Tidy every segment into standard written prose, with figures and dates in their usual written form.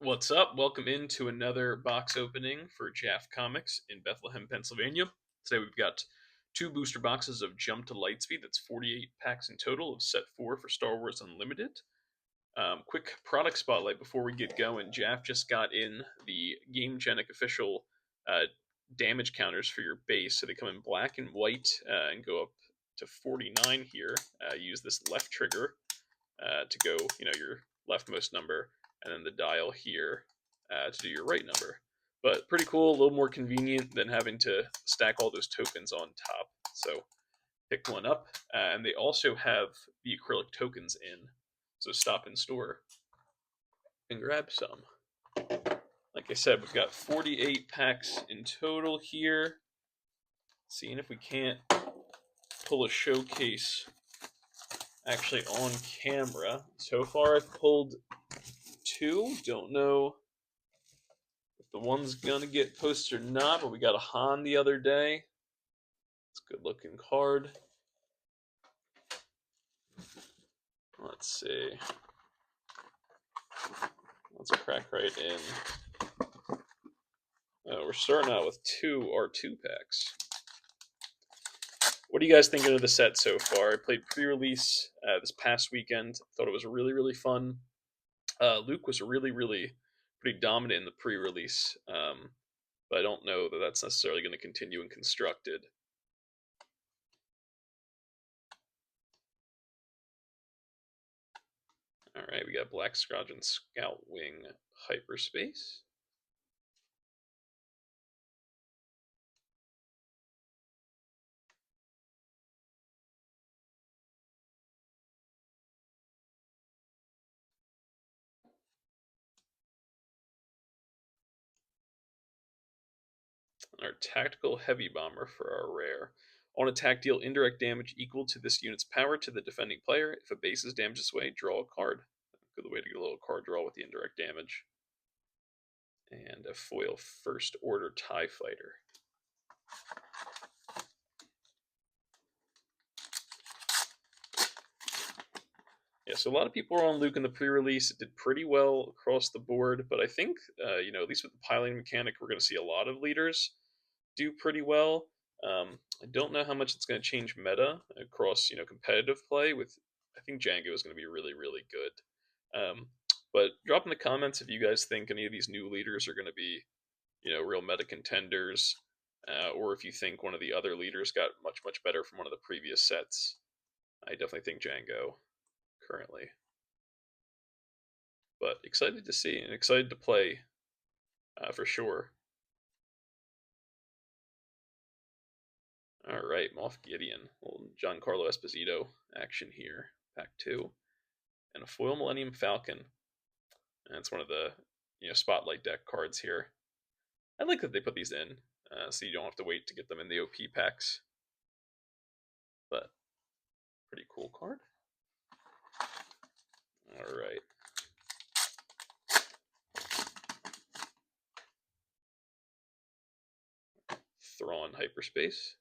What's up? Welcome into another box opening for Jaff Comics in Bethlehem, Pennsylvania. Today we've got two booster boxes of Jump to Lightspeed. That's 48 packs in total of set 4 for Star Wars Unlimited. Quick product spotlight before we get going. Jaff just got in the GameGenic official uh, damage counters for your base. So they come in black and white and go up to 49 here. Use this left trigger to go, your leftmost number, and then the dial here to do your right number. But pretty cool, a little more convenient than having to stack all those tokens on top. So pick one up, and they also have the acrylic tokens in. So stop in store and grab some. Like I said, we've got 48 packs in total here. Seeing if we can't pull a showcase actually on camera. So far I've pulled two. Don't know if the one's gonna get posted or not, but we got a Han the other day. It's a good looking card. Let's see. Let's crack right in. We're starting out with two R2 packs. What are you guys thinking of the set so far? I played pre-release this past weekend. Thought it was really, really fun. Luke was really pretty dominant in the pre-release, but I don't know that that's necessarily going to continue in constructed. All right, we got Black Squadron Scout Wing Hyperspace. Our Tactical Heavy Bomber for our rare. On attack, deal indirect damage equal to this unit's power to the defending player. If a base is damaged this way, draw a card. Good way to get a little card draw with the indirect damage. And a foil First Order TIE Fighter. Yeah, so a lot of people were on Luke in the pre-release. It did pretty well across the board, but I think, at least with the piloting mechanic, we're going to see a lot of leaders do pretty well. I don't know how much it's going to change meta across, competitive play. I think Django is going to be really good. But drop in the comments if you guys think any of these new leaders are going to be, real meta contenders, or if you think one of the other leaders got much better from one of the previous sets. I definitely think Django currently. But excited to see and excited to play for sure. All right, Moff Gideon, little Giancarlo Esposito action here, pack 2, and a foil Millennium Falcon. And it's one of the spotlight deck cards here. I like that they put these in, so you don't have to wait to get them in the OP packs. But pretty cool card. All right. Thrawn Hyperspace.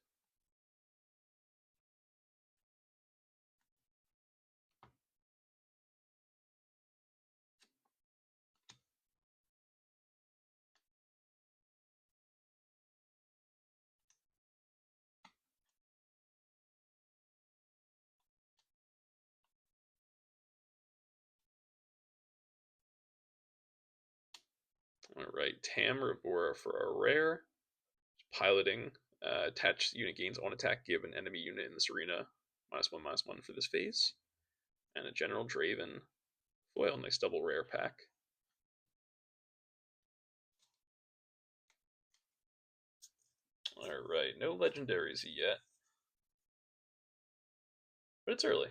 All right, Tam Ravora for our rare. Piloting. Attached unit gains on attack, give an enemy unit in this arena -1/-1 for this phase. And a General Draven foil. Nice double rare pack. Alright, no legendaries yet. But it's early.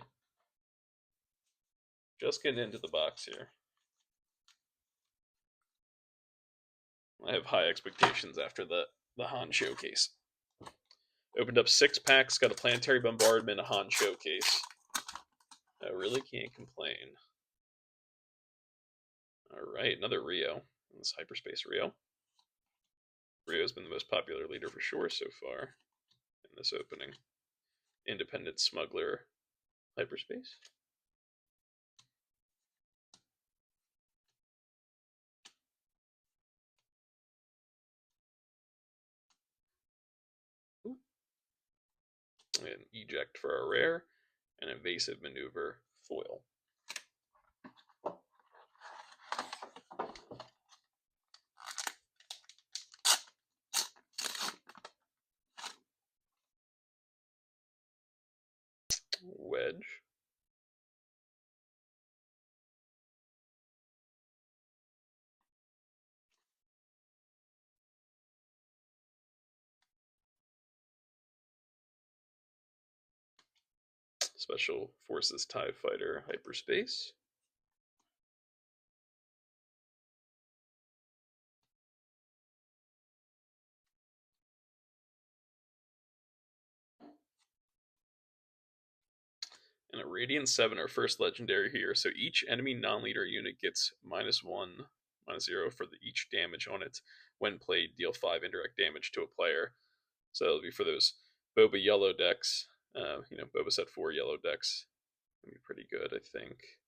Just getting into the box here. I have high expectations after the Han showcase. Opened up 6 packs, got a Planetary Bombardment, a Han showcase. I really can't complain. Alright, another Rio. This Hyperspace Rio. Rio's been the most popular leader for sure so far in this opening. Independent Smuggler Hyperspace. An eject for our rare, and evasive maneuver foil. Wedge. Special Forces TIE Fighter Hyperspace. And a Radiant 7, our first legendary here. So each enemy non-leader unit gets -1, -0 for each damage on it. When played, deal 5 indirect damage to a player. So that'll be for those Boba yellow decks. Boba set 4 yellow decks. That'll be pretty good, I think.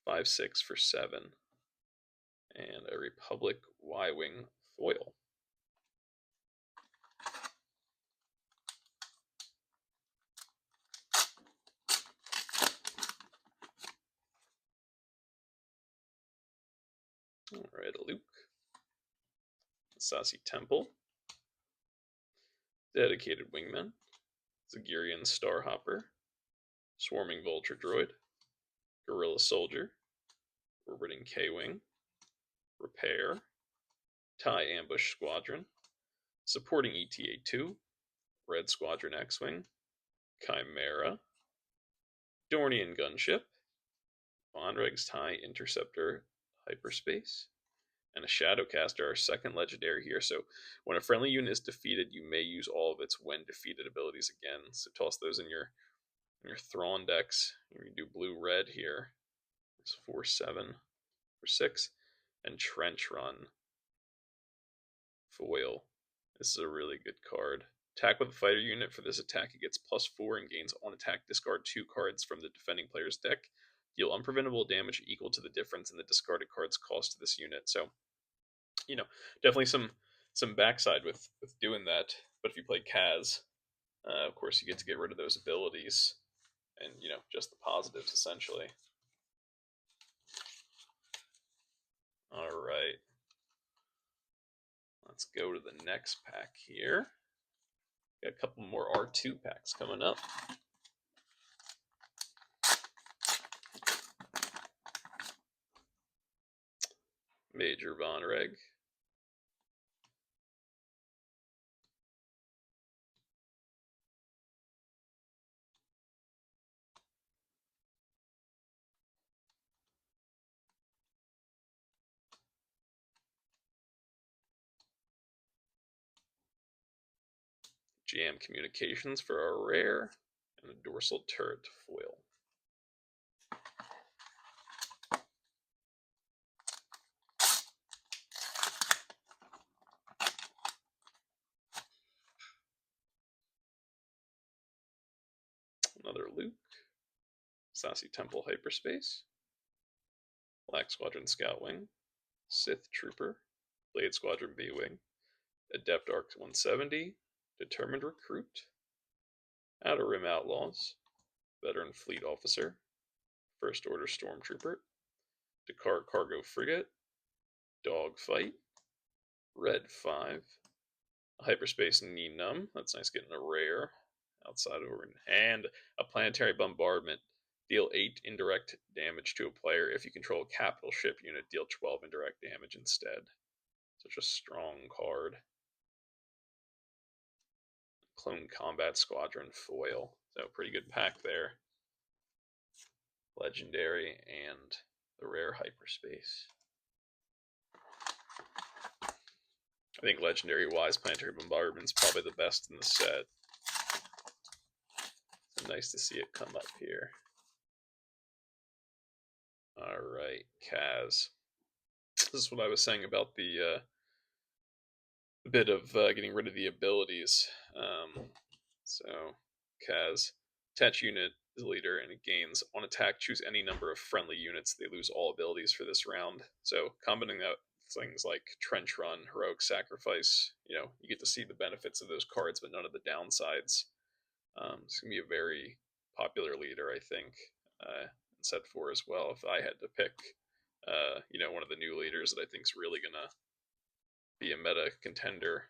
5/6 for 7. And a Republic Y-Wing foil. Alright, a Luke. Sassy Temple. Dedicated Wingman. Zagirian Starhopper. Swarming Vulture Droid. Guerrilla Soldier. Orbiting K-Wing. Repair. TIE Ambush Squadron. Supporting ETA-2. Red Squadron X-Wing. Chimera. Dornian Gunship. Vonreg's TIE Interceptor Hyperspace. And a Shadowcaster, our second legendary here. So when a friendly unit is defeated, you may use all of its when defeated abilities again. So toss those in your Thrawn decks. You do blue-red here. It's 4/7 for 6. And Trench Run foil. This is a really good card. Attack with a fighter unit. For this attack, it gets +4 and gains on attack. Discard 2 cards from the defending player's deck. Deal unpreventable damage equal to the difference in the discarded card's cost to this unit. So, definitely some backside with doing that. But if you play Kaz, of course, you get to get rid of those abilities, and just the positives essentially. All right, let's go to the next pack here. Got a couple more R2 packs coming up. Major Vonreg. Jam Communications for our rare, and a Dorsal Turret foil. Another Luke. Sassy Temple Hyperspace. Black Squadron Scout Wing. Sith Trooper. Blade Squadron B-Wing. Adept Arc 170. Determined Recruit. Outer Rim Outlaws. Veteran Fleet Officer. First Order Stormtrooper. Dakar Cargo Frigate. Dogfight. Red 5. A Hyperspace Knee Numb. That's nice getting a rare outside over. And a Planetary Bombardment. Deal 8 indirect damage to a player. If you control a capital ship unit, deal 12 indirect damage instead. Such a strong card. Clone Combat Squadron foil. So pretty good pack there. Legendary and the rare Hyperspace. I think legendary wise, Planetary Bombardment's probably the best in the set. So nice to see it come up here. Alright, Kaz. This is what I was saying about the bit of getting rid of the abilities. So, Kaz, attach unit is leader, and it gains on attack. Choose any number of friendly units. They lose all abilities for this round. So, combining that things like Trench Run, Heroic Sacrifice, you get to see the benefits of those cards, but none of the downsides. It's gonna be a very popular leader, I think, in set 4 as well. If I had to pick, one of the new leaders that I think is really gonna be a meta contender,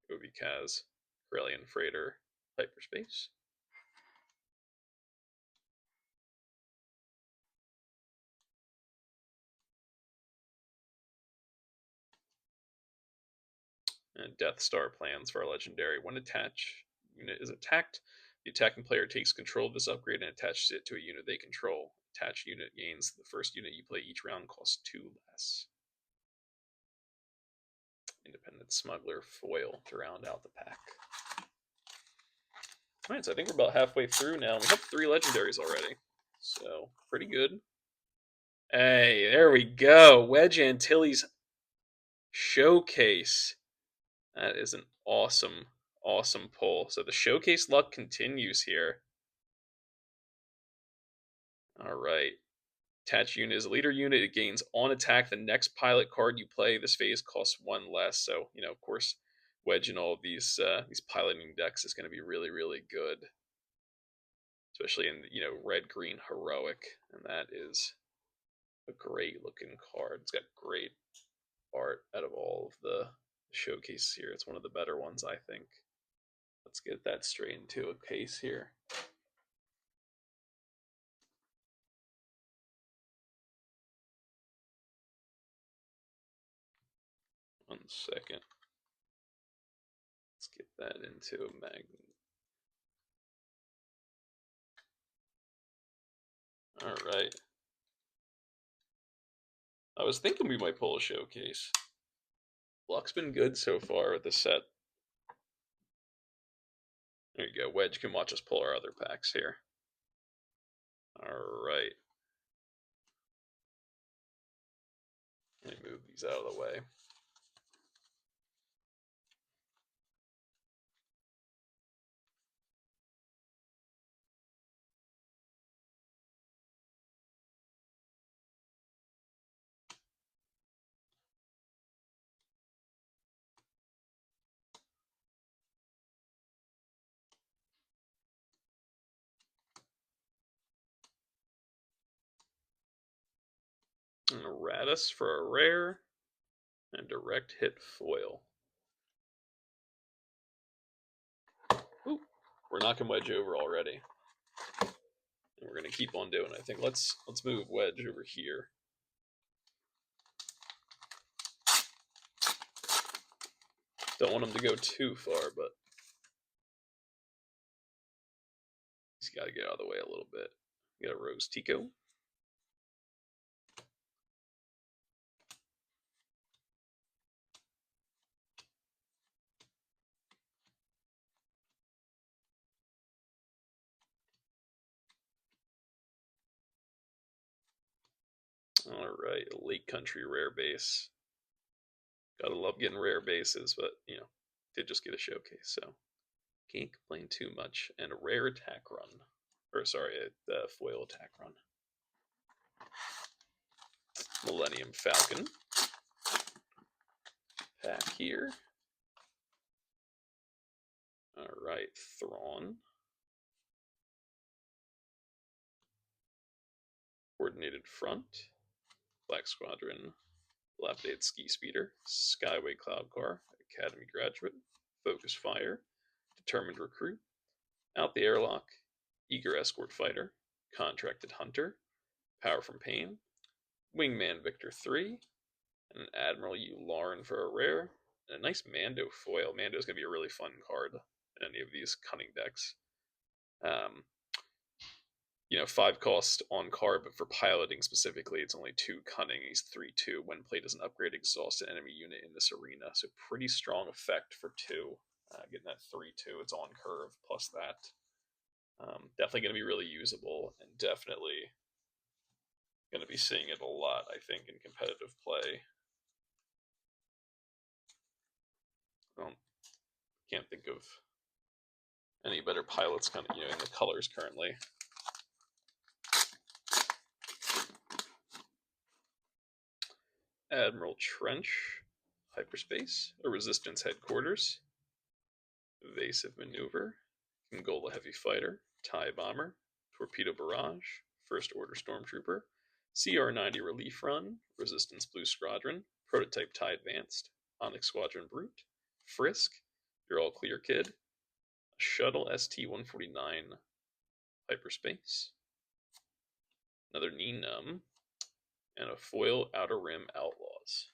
it would be Kaz, Corellian Freighter, Hyperspace. And Death Star plans for our legendary. When attach unit is attacked, the attacking player takes control of this upgrade and attaches it to a unit they control. Attached unit gains the first unit you play each round costs 2 less. Independent Smuggler foil to round out the pack. Alright, so I think we're about halfway through now. We have 3 legendaries already. So, pretty good. Hey, there we go. Wedge Antilles Showcase. That is an awesome, awesome pull. So the showcase luck continues here. Alright. Attached unit is a leader unit. It gains on attack the next pilot card you play. This phase costs 1 less. So, of course, Wedge in all of these piloting decks is going to be really, really good. Especially in, red, green, heroic. And that is a great looking card. It's got great art out of all of the showcases here. It's one of the better ones, I think. Let's get that straight into a case here. One second. Let's get that into a magnet. Alright. I was thinking we might pull a showcase. Luck's been good so far with the set. There you go. Wedge can watch us pull our other packs here. Alright. Let me move these out of the way. And a Radis for a rare. And direct hit foil. Ooh, we're knocking Wedge over already. And we're gonna keep on doing it. I think let's move Wedge over here. Don't want him to go too far, but he's got to get out of the way a little bit. We got a Rose Tico. Alright, Lake Country rare base. Gotta love getting rare bases, but, did just get a showcase, so can't complain too much. And a rare attack run. Or, sorry, a foil attack run. Millennium Falcon. Pack here. Alright, Thrawn. Coordinated Front. Black Squadron. Dilapidated Ski Speeder. Skyway Cloud Car. Academy Graduate. Focus Fire. Determined Recruit. Out the Airlock. Eager Escort Fighter. Contracted Hunter. Power from Pain. Wingman Victor 3. And an Admiral Yularen for a rare. And a nice Mando foil. Mando's going to be a really fun card in any of these cunning decks. 5 cost on card, but for piloting specifically, it's only 2 cunning. He's 3/2. When played as an upgrade, exhaust an enemy unit in this arena. So pretty strong effect for 2. Getting that 3/2. It's on curve plus that. Definitely going to be really usable, and definitely going to be seeing it a lot, I think, in competitive play. Can't think of any better pilots kind of in the colors currently. Admiral Trench, Hyperspace, a Resistance Headquarters, Evasive Maneuver, Angola Heavy Fighter, TIE Bomber, Torpedo Barrage, First Order Stormtrooper, CR-90 Relief Run, Resistance Blue Squadron, Prototype TIE Advanced, Onyx Squadron Brute, Frisk, You're All Clear Kid, Shuttle ST-149 Hyperspace, another Neenum, and a foil Outer Rim Outlaws.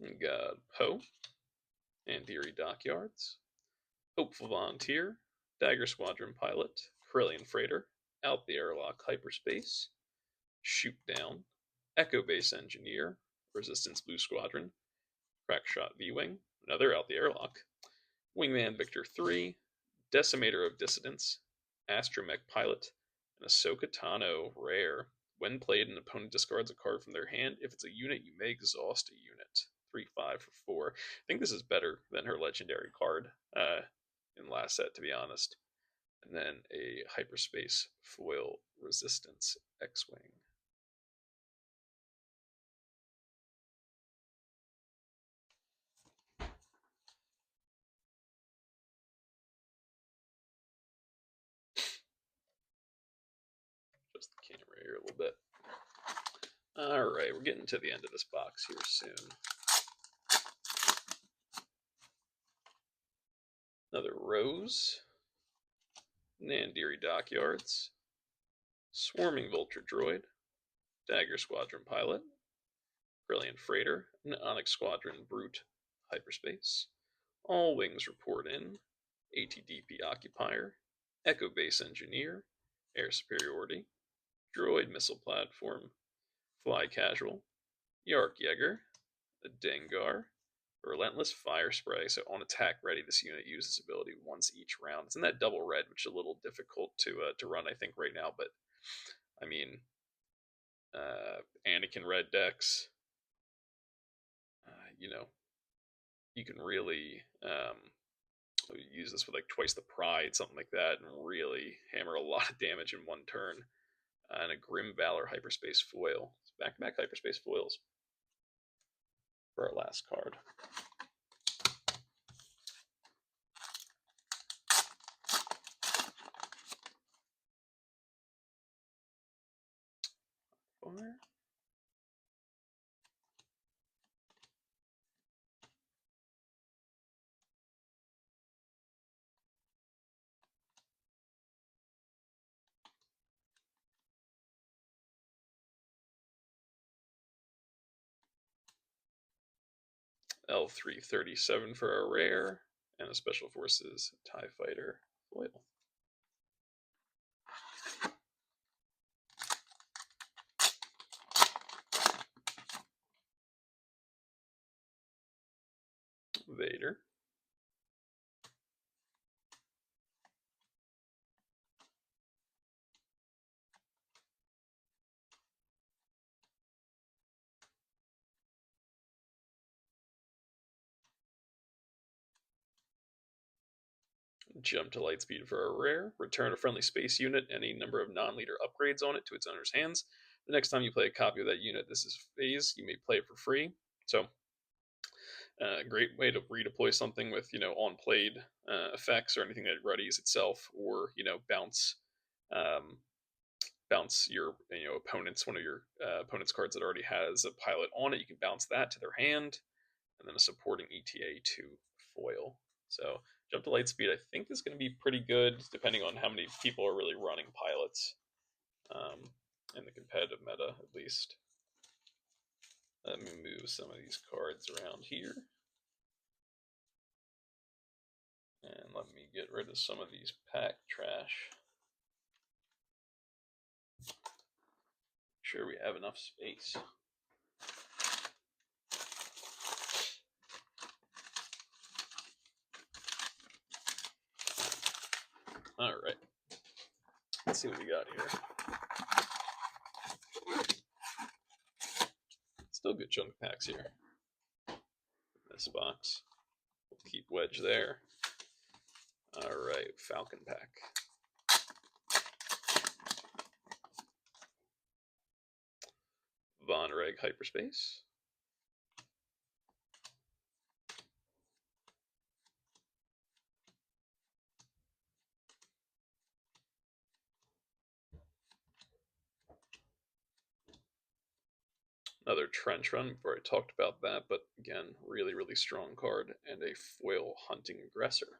We got Poe, Andiri Dockyards, Hopeful Volunteer, Dagger Squadron Pilot, Corellian Freighter, Out the Airlock Hyperspace, Shoot Down, Echo Base Engineer, Resistance Blue Squadron, Crackshot V-Wing, another Out the Airlock, Wingman Victor 3, Decimator of Dissidents, Astromech Pilot, and Ahsoka Tano Rare. When played, an opponent discards a card from their hand. If it's a unit, you may exhaust a unit. 3/5 for 4. I think this is better than her legendary card in last set, to be honest. And then a Hyperspace Foil Resistance X-Wing. Just the camera here a little bit. Alright, we're getting to the end of this box here soon. Another Rose, Nandiri Dockyards, Swarming Vulture Droid, Dagger Squadron Pilot, Brilliant Freighter, and Onyx Squadron Brute Hyperspace. All Wings Report In, ATDP Occupier, Echo Base Engineer, Air Superiority, Droid Missile Platform, Fly Casual, Yark Yeager, a Dengar, a Relentless Fire Spray. So on attack ready, this unit uses this ability once each round. It's in that double red, which is a little difficult to run, I think, right now. But I mean, Anakin red decks, you know, you can really use this with like twice the pride, something like that, and really hammer a lot of damage in one turn. And a Grim Valor Hyperspace Foil. It's back-to-back Hyperspace Foils for our last card. Fire. L337 for our rare, and a Special Forces TIE Fighter foil. Vader. Jump to Lightspeed for a rare. Return a friendly space unit, any number of non-leader upgrades on it to its owner's hands. The next time you play a copy of that unit, this is phase, you may play it for free. So, great way to redeploy something with, on-played effects or anything that readies itself, or, bounce your, opponent's, one of your opponent's cards that already has a pilot on it. You can bounce that to their hand, and then a supporting ETA to foil. So Jump to Lightspeed, I think, is going to be pretty good, depending on how many people are really running pilots in the competitive meta, at least. Let me move some of these cards around here. And let me get rid of some of these pack trash. Make sure we have enough space. All right. Let's see what we got here. Still good chunk packs here. This box. We'll keep Wedge there. All right, Falcon pack. Von Reg Hyperspace. Another Trench Run. We've already talked about that, but again, really, really strong card. And a foil Hunting Aggressor.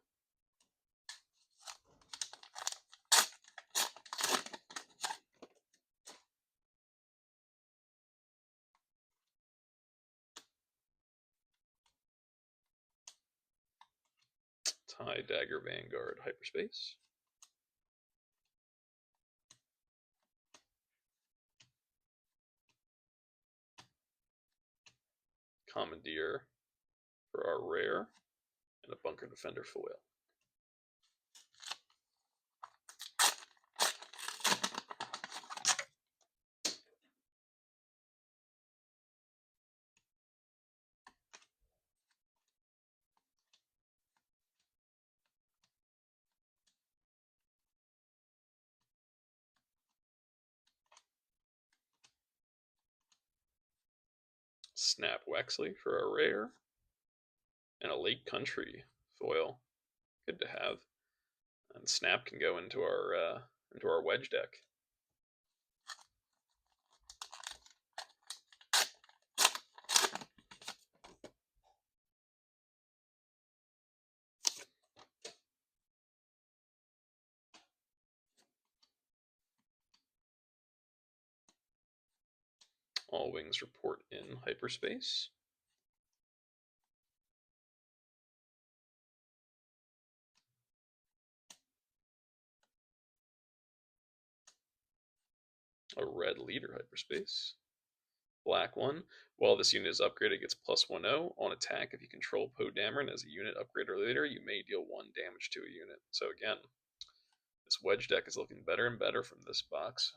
Tie Dagger Vanguard Hyperspace. Commandeer for our rare, and a Bunker Defender foil. Snap Wexley for our rare, and a Lake Country foil. Good to have. And Snap can go into our wedge deck. All wings report in hyperspace. A red leader hyperspace. Black one. While this unit is upgraded, it gets +1/0 on attack. If you control Poe Dameron as a unit upgrade or leader, you may deal 1 damage to a unit. So again, this wedge deck is looking better and better from this box.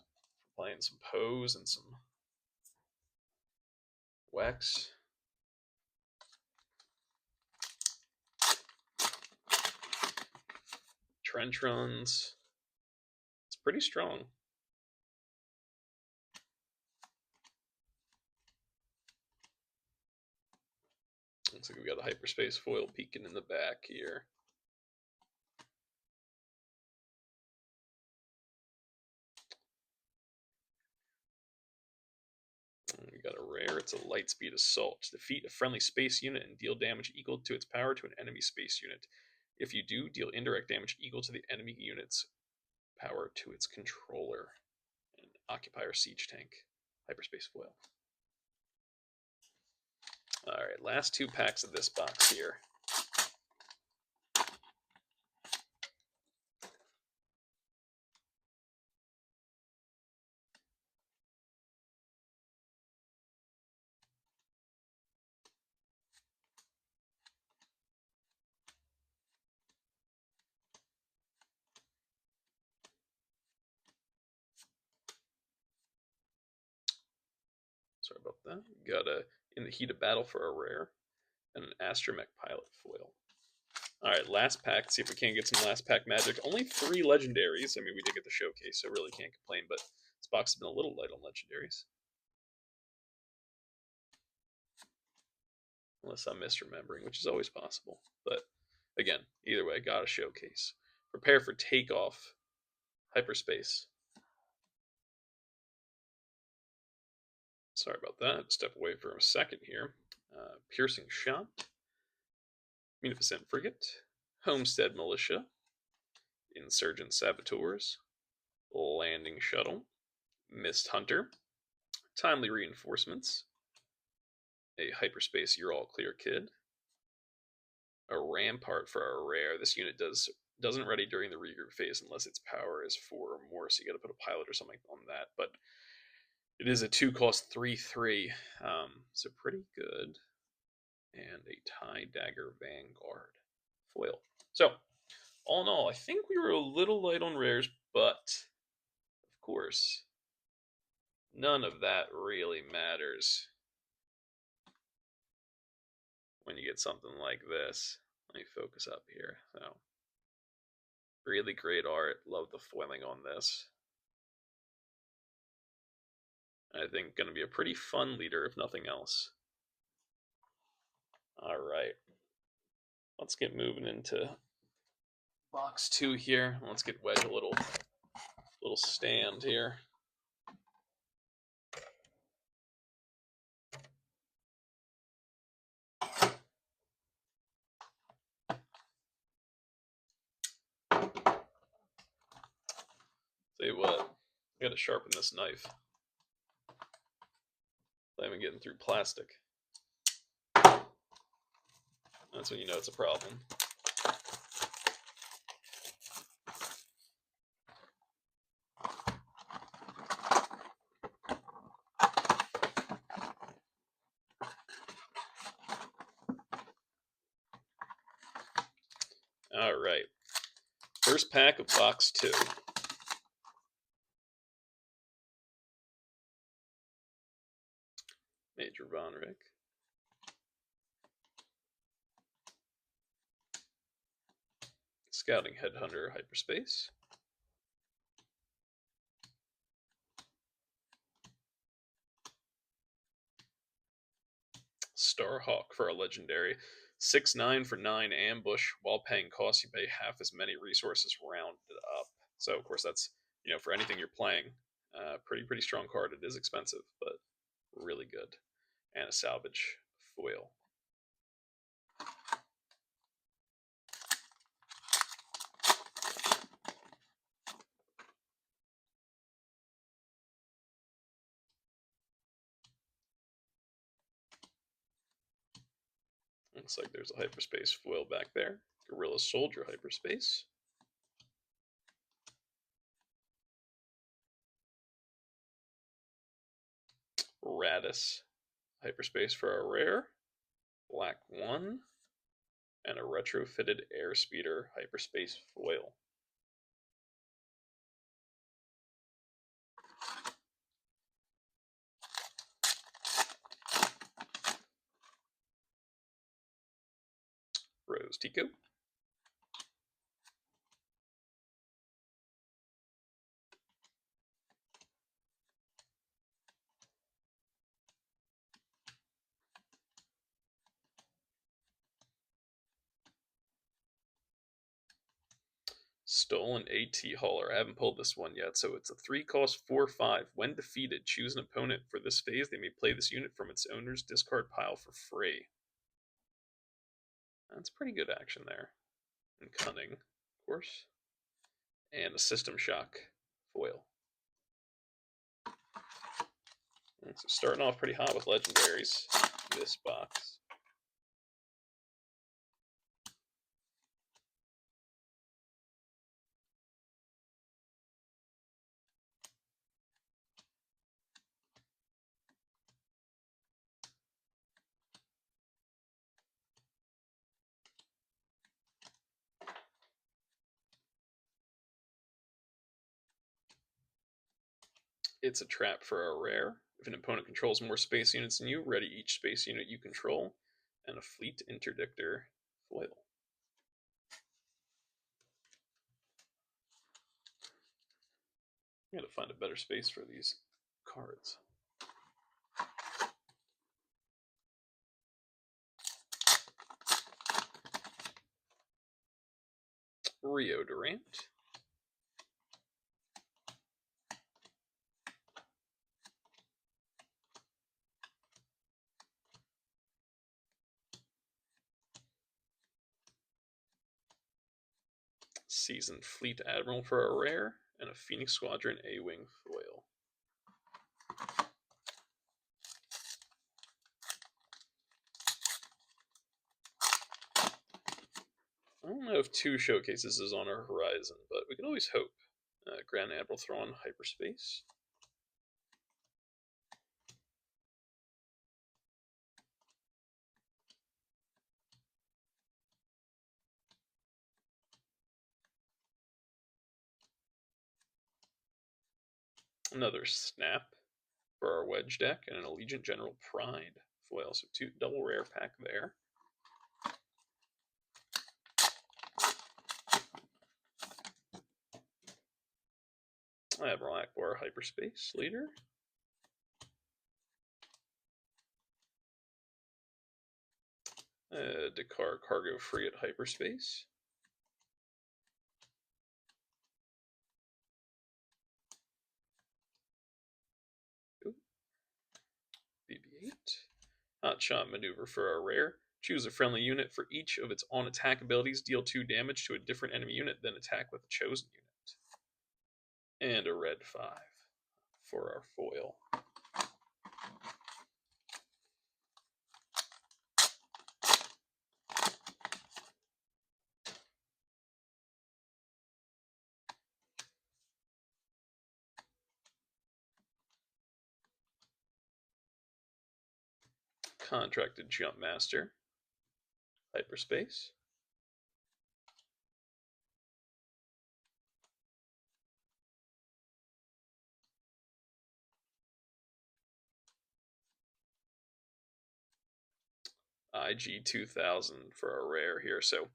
Playing some Poes and some Wex. Trench runs. It's pretty strong. Looks like we got a hyperspace foil peeking in the back here. We got a rare. It's a Lightspeed Assault. Defeat a friendly space unit and deal damage equal to its power to an enemy space unit. If you do, deal indirect damage equal to the enemy unit's power to its controller. And Occupier Siege Tank. Hyperspace foil. Alright, last 2 packs of this box here. Sorry about that. We got a In the Heat of Battle for a rare, and an Astromech Pilot foil. Alright, last pack. See if we can't get some last pack magic. Only 3 legendaries. I mean, we did get the showcase, so really can't complain, but this box has been a little light on legendaries. Unless I'm misremembering, which is always possible. But again, either way, got a showcase. Prepare for takeoff. Hyperspace. Sorry about that. Step away for a second here. Piercing Shot. Munificent Frigate. Homestead Militia. Insurgent Saboteurs. Landing Shuttle. Mist Hunter. Timely Reinforcements. A Hyperspace You're All Clear Kid. A Rampart for our rare. This unit doesn't ready during the regroup phase unless its power is 4 or more, so you gotta put a pilot or something on that. But it is a 2-cost 3/3, so pretty good. And a Tie Dagger Vanguard foil. So, all in all, I think we were a little light on rares, but of course, none of that really matters when you get something like this. Let me focus up here. So, really great art. Love the foiling on this. I think going to be a pretty fun leader, if nothing else. All right. Let's get moving into box 2 here. Let's get Wedge a little stand here. Say what, I gotta sharpen this knife. I'm even getting through plastic. That's when you know it's a problem. All right. First pack of box 2. Major Von Rick. Scouting Headhunter Hyperspace. Starhawk for a legendary. 6/9 for 9 ambush. While paying costs, you pay half as many resources rounded up. So, of course, that's, for anything you're playing. Pretty strong card. It is expensive, but really good. And a salvage foil. Looks like there's a hyperspace foil back there. Gorilla Soldier hyperspace. Radis hyperspace for a rare. Black 1. And a retrofitted airspeeder hyperspace foil. Rose Tico. Stolen AT Hauler. I haven't pulled this one yet, so it's a 3-cost 4/5. When defeated, choose an opponent. For this phase, they may play this unit from its owner's discard pile for free. That's pretty good action there. And Cunning, of course. And a System Shock foil. And so starting off pretty hot with legendaries this box. It's a trap for a rare. If an opponent controls more space units than you, ready each space unit you control. And a Fleet Interdictor foil. I gotta find a better space for these cards. Rio Durant. Seasoned Fleet Admiral for a rare, and a Phoenix Squadron A-Wing foil. I don't know if 2 showcases is on our horizon, but we can always hope. Grand Admiral Thrawn hyperspace. Another Snap for our Wedge deck, and an Allegiant General Pride foil. So 2 double rare pack there. Admiral Akbar hyperspace leader. Dakar cargo free at hyperspace. Ooh. BB-8. Hotshot maneuver for our rare. Choose a friendly unit for each of its on-attack abilities. Deal 2 damage to a different enemy unit, then attack with a chosen unit. And a red 5 for our foil. Contracted Jump Master. Hyperspace. IG 2000 for our rare here. So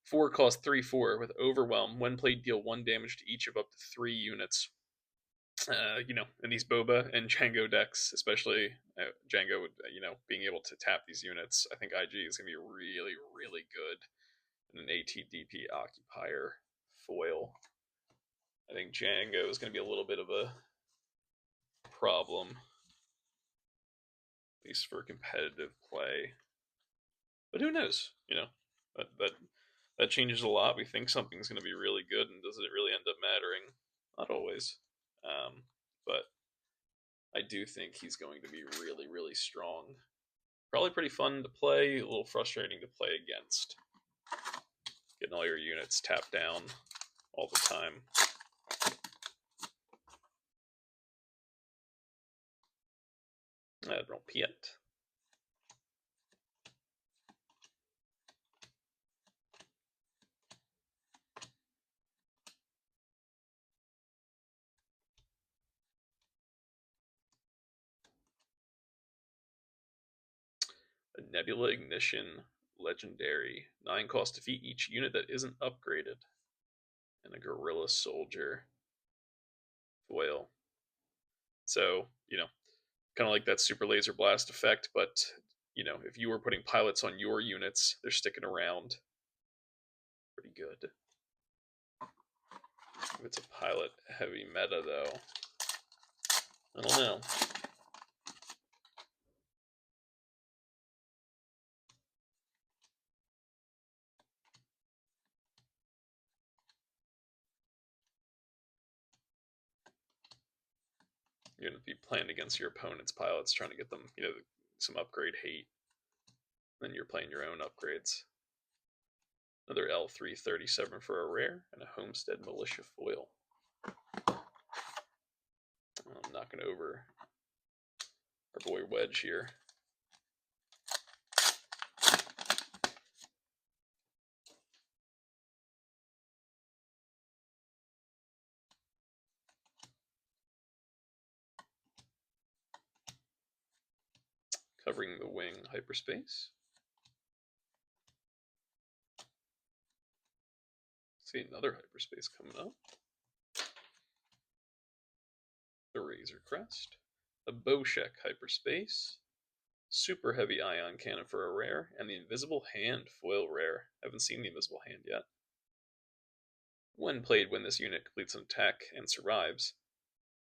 4 cost 3/4 with Overwhelm. When played, deal 1 damage to each of up to 3 units. In these Boba and Django decks, especially Django, being able to tap these units, I think IG is going to be really, really good in an ATDP Occupier foil. I think Django is going to be a little bit of a problem, at least for competitive play. But who knows? That changes a lot. We think something's going to be really good, and does it really end up mattering? Not always. But I do think he's going to be really, really strong. Probably pretty fun to play, a little frustrating to play against. Getting all your units tapped down all the time. Admiral Piet. A Nebula Ignition Legendary. 9 cost, defeat each unit that isn't upgraded. And a Guerrilla Soldier foil. So, kind of like that Super Laser Blast effect, but, if you were putting pilots on your units, they're sticking around. Pretty good. If it's a pilot heavy meta, though, I don't know. You're going to be playing against your opponent's pilots, trying to get them, some upgrade hate. Then you're playing your own upgrades. Another L337 for a rare, and a Homestead Militia foil. I'm knocking over our boy Wedge here. Covering the wing hyperspace. See another hyperspace coming up. The Razor Crest. A Bowshek hyperspace. Super heavy ion cannon for a rare, and the Invisible Hand foil rare. Haven't seen the Invisible Hand yet. When played, when this unit completes an attack and survives,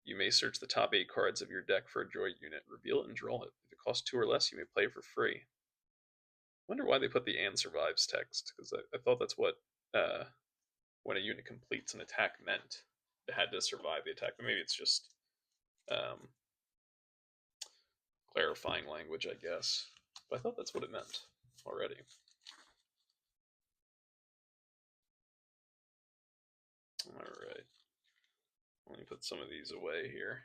you may search the top 8 cards of your deck for a droid unit, reveal it, and draw it. If it costs 2 or less, you may play it for free. Wonder why they put the "and survives" text, because I thought that's what when a unit completes an attack meant. It had to survive the attack, but maybe it's just clarifying language, I guess. But I thought that's what it meant already. Alright. Let me put some of these away here.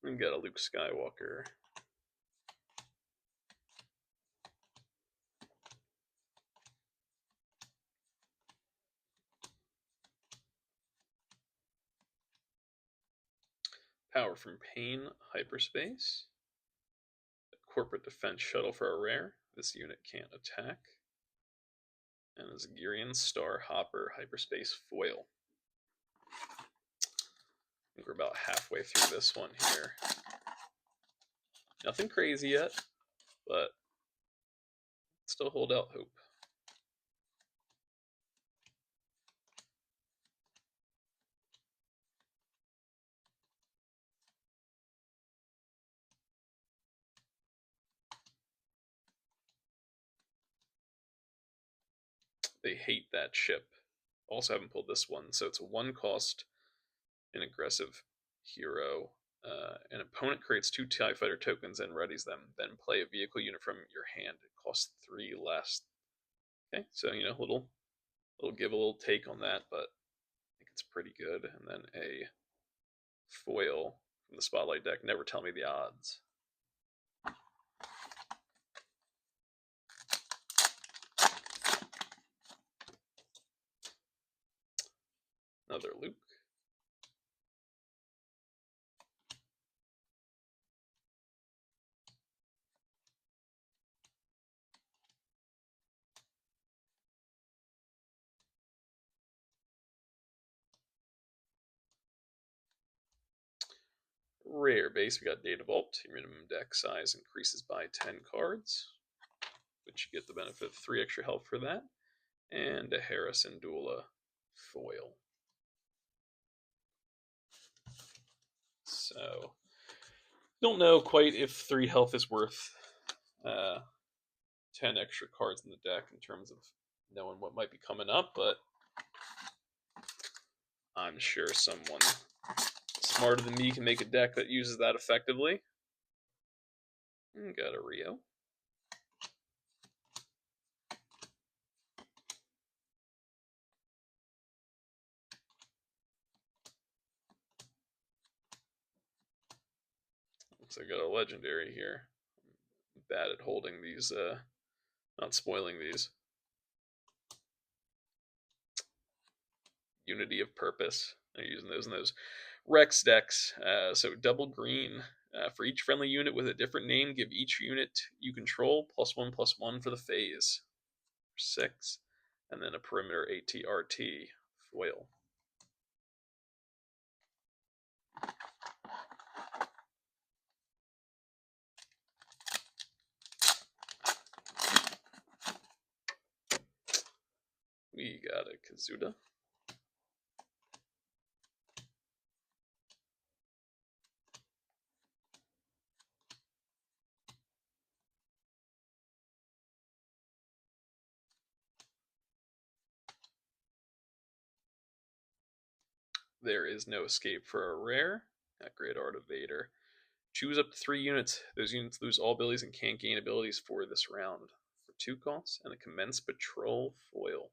We've got a Luke Skywalker. Power from Pain hyperspace. A Corporate Defense Shuttle for a rare. This unit can't attack. and a Zagirian Star Hopper Hyperspace Foil. I think we're about halfway through this one here. Nothing crazy yet, but still hold out hope. They hate that ship. Also haven't pulled this one, so it's a 1-cost, an aggressive hero. An opponent creates 2 TIE Fighter tokens and readies them. Then play a vehicle unit from your hand. It costs 3 less. Okay, so little give, a little take on that, but I think it's pretty good. And then a foil from the Spotlight deck. Never tell me the odds. Another Luke. Rare base, we got Data Vault. Your minimum deck size increases by 10 cards, which you get the benefit of 3 extra health for that. And a Harrison Dula foil. So, don't know quite if 3 health is worth 10 extra cards in the deck in terms of knowing what might be coming up, but I'm sure someone smarter than me can make a deck that uses that effectively. Got a Rio. Looks like I got a legendary here. I'm bad at holding these, not spoiling these. Unity of Purpose. I'm using those in those Rex decks. So double green. For each friendly unit with a different name, give each unit you control +1/+1 for the phase. 6. And then a perimeter ATRT foil. We got a Kazuda. There is no escape for a rare. That Great Art of Vader. Choose up to 3 units. Those units lose all abilities and can't gain abilities for this round. For 2 costs, and a Commence Patrol foil.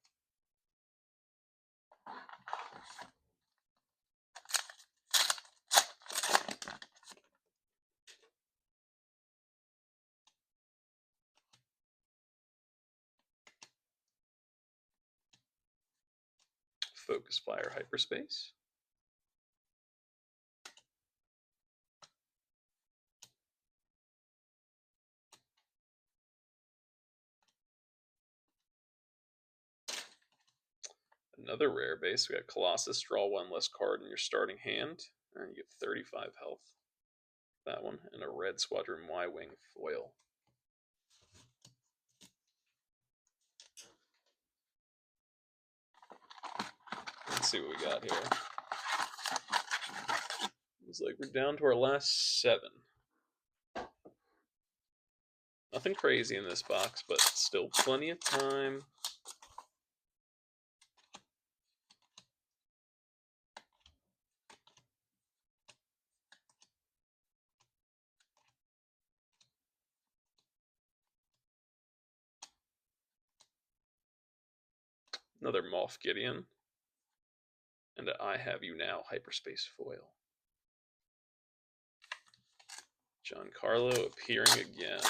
Focus Fire Hyperspace. Another rare base. We got Colossus. Draw 1 less card in your starting hand. And you get 35 health. That one. And a red Squadron Y-Wing foil. Let's see what we got here. Looks like we're down to our last 7. Nothing crazy in this box, but still plenty of time. Another Moff Gideon. And I Have You Now Hyperspace foil. Giancarlo appearing again.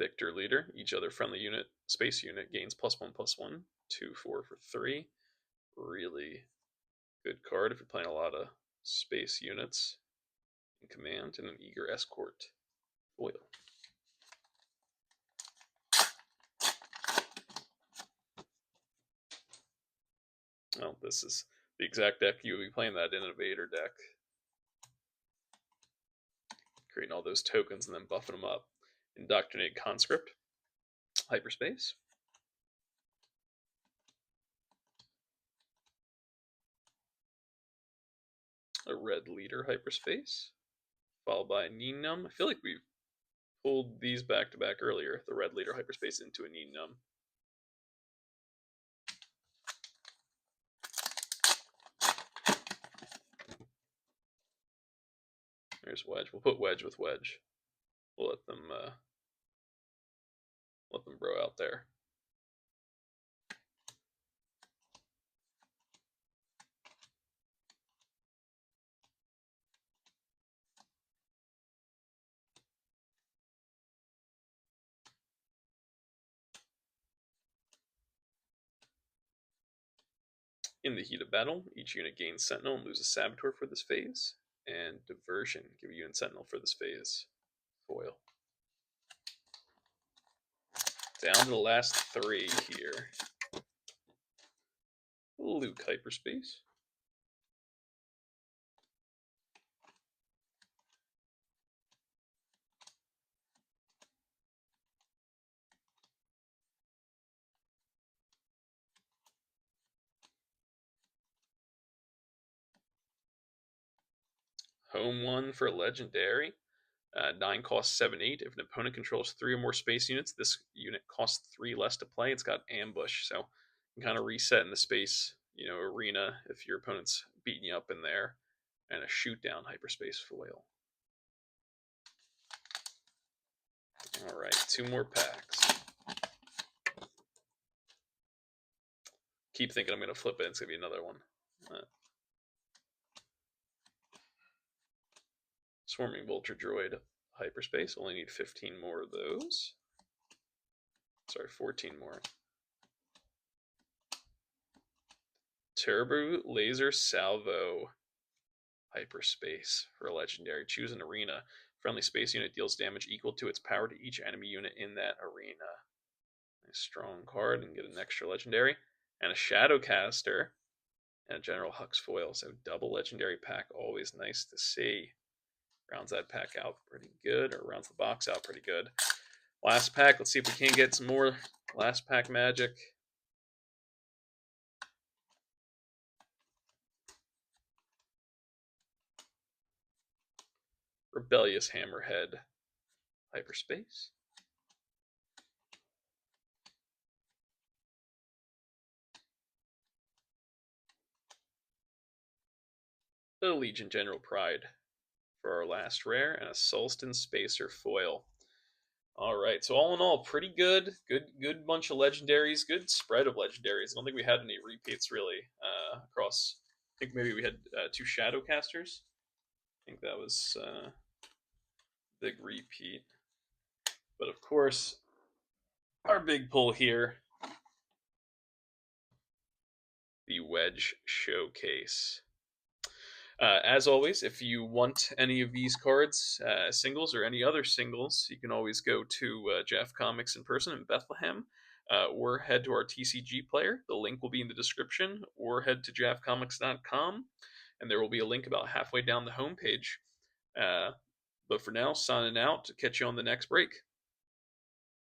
Victor Leader. Each other friendly unit, space unit, gains +1/+1. 2/4 for 3. Really good card if you're playing a lot of space units in command. And an Eager Escort foil. Well, this is the exact deck you would be playing, that Innovator deck. Creating all those tokens and then buffing them up. Indoctrinate Conscript. Hyperspace. A Red Leader Hyperspace. Followed by a Neenum. I feel like we've pulled these back to back earlier. The Red Leader Hyperspace into a Neenum. There's Wedge. We'll put Wedge with Wedge. We'll let them bro out there. In the heat of battle, each unit gains Sentinel and loses Saboteur for this phase. And Diversion, give a unit Sentinel for this phase. Foil. Down to the last 3 here. Luke Hyperspace. Home 1 for Legendary. 9 costs 7/8. If an opponent controls 3 or more space units, this unit costs 3 less to play. It's got Ambush, so you can kind of reset in the space, arena if your opponent's beating you up in there. And a Shoot Down Hyperspace foil. All right, 2 more packs. Keep thinking I'm going to flip it. It's going to be another one. Swarming Vulture Droid Hyperspace. Only need 15 more of those. Sorry, 14 more. Turbo Laser Salvo Hyperspace for a Legendary. Choose an arena. Friendly space unit deals damage equal to its power to each enemy unit in that arena. Nice strong card, and get an extra Legendary. And a Shadowcaster. And a General Hux foil. So double Legendary pack. Always nice to see. Rounds that pack out pretty good, or rounds the box out pretty good. Last pack. Let's see if we can get some more last pack magic. Rebellious Hammerhead Hyperspace. The Legion General Pride for our last rare, and a Sulstan Spacer foil. All right, so all in all, pretty good. Good bunch of legendaries. Good spread of legendaries. I don't think we had any repeats really across. I think maybe we had 2 Shadowcasters. I think that was big repeat. But of course, our big pull here, the Wedge Showcase. As always, if you want any of these cards, singles or any other singles, you can always go to Jeff Comics in person in Bethlehem, or head to our TCG player. The link will be in the description, or head to jaffcomics.com, and there will be a link about halfway down the homepage. But for now, signing out. Catch you on the next break.